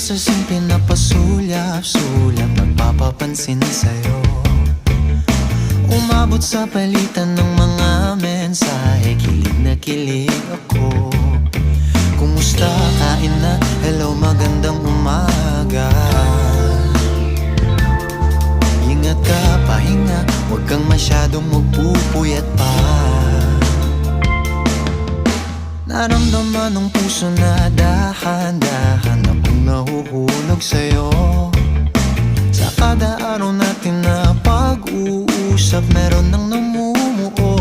Pinapasasing, pinapasulyap-sulyap, nagpapapansin sa'yo. Umabot sa palitan ng mga mensahe, kilig na kilig ako. Kumusta, kain na, hello, magandang umaga. Ingat ka, pahinga, huwag kang masyadong magpupuyat pa. Naramdaman ng puso na dahan-dahan akong nahuhulog sa'yo. Sa kada araw natin na pag-uusap, meron nang namumuo.